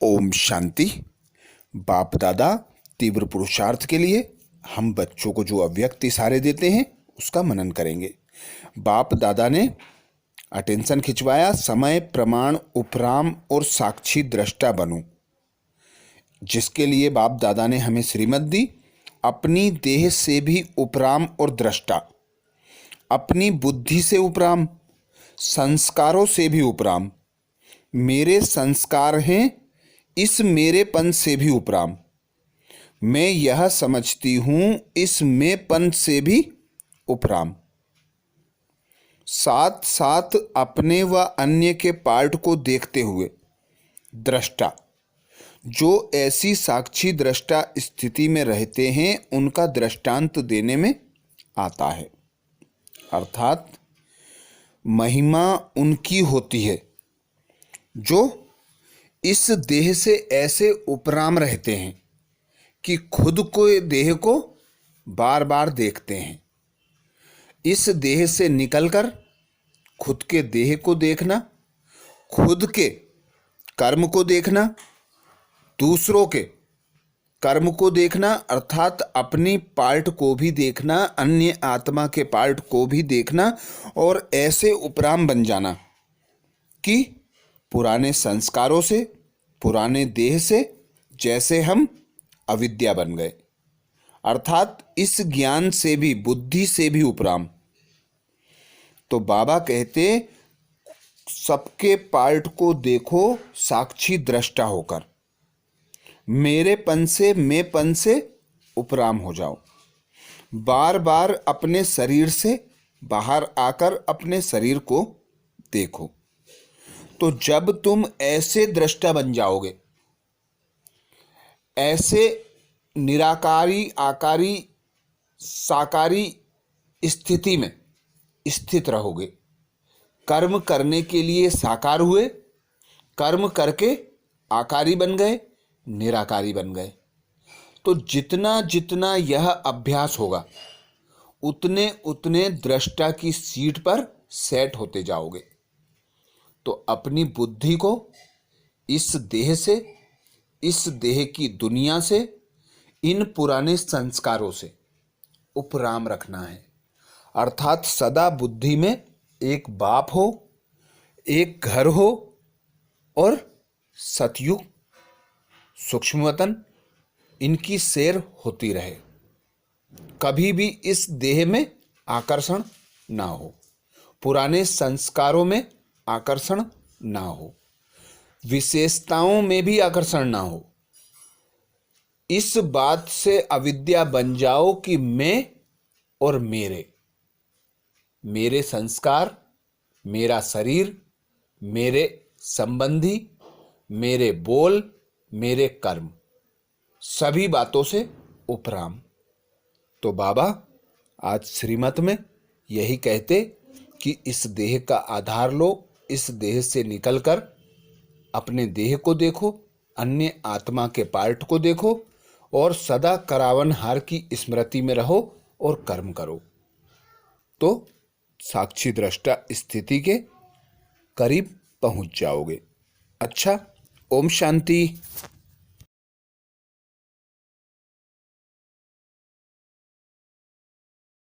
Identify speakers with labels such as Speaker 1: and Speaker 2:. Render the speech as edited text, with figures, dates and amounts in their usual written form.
Speaker 1: ओम शांति। बाप दादा तीव्र पुरुषार्थ के लिए हम बच्चों को जो अव्यक्त इशारे देते हैं उसका मनन करेंगे। बाप दादा ने अटेंशन खिंचवाया, समय प्रमाण उपराम और साक्षी दृष्टा बनो, जिसके लिए बाप दादा ने हमें श्रीमत दी। अपनी देह से भी उपराम और दृष्टा, अपनी बुद्धि से उपराम, संस्कारों से भी उपराम, मेरे संस्कार हैं इस मेरेपन से भी उपराम, मैं यह समझती हूं इस मेंपन से भी उपराम। साथ साथ अपने व अन्य के पार्ट को देखते हुए दृष्टा, जो ऐसी साक्षी दृष्टा स्थिति में रहते हैं उनका दृष्टांत देने में आता है। अर्थात महिमा उनकी होती है जो इस देह से ऐसे उपराम रहते हैं कि खुद को देह को बार बार देखते हैं। इस देह से निकलकर खुद के देह को देखना, खुद के कर्म को देखना, दूसरों के कर्म को देखना, अर्थात अपनी पार्ट को भी देखना, अन्य आत्मा के पार्ट को भी देखना, और ऐसे उपराम बन जाना कि पुराने संस्कारों से, पुराने देह से जैसे हम अविद्या बन गए, अर्थात इस ज्ञान से भी, बुद्धि से भी उपराम। तो बाबा कहते सबके पार्ट को देखो साक्षी दृष्टा होकर, मेरेपन से, मेंपन से उपराम हो जाओ। बार बार अपने शरीर से बाहर आकर अपने शरीर को देखो। तो जब तुम ऐसे दृष्टा बन जाओगे, ऐसे निराकारी आकारी साकारी स्थिति में स्थित रहोगे, कर्म करने के लिए साकार हुए, कर्म करके आकारी बन गए, निराकारी बन गए। तो जितना जितना यह अभ्यास होगा उतने उतने दृष्टा की सीट पर सेट होते जाओगे। तो अपनी बुद्धि को इस देह से, इस देह की दुनिया से, इन पुराने संस्कारों से उपराम रखना है। अर्थात सदा बुद्धि में एक बाप हो, एक घर हो और सतयुग, सूक्ष्मवतन, इनकी सैर होती रहे। कभी भी इस देह में आकर्षण ना हो, पुराने संस्कारों में आकर्षण ना हो, विशेषताओं में भी आकर्षण ना हो। इस बात से अविद्या बन जाओ कि मैं और मेरे, मेरे संस्कार, मेरा शरीर, मेरे संबंधी, मेरे बोल, मेरे कर्म, सभी बातों से उपराम। तो बाबा आज श्रीमत में यही कहते कि इस देह का आधार लो, इस देह से निकलकर अपने देह को देखो, अन्य आत्मा के पार्ट को देखो और सदा करावन हार की स्मृति में रहो और कर्म करो। तो साक्षी दृष्टा स्थिति के करीब पहुंच जाओगे। अच्छा, ओम शांति।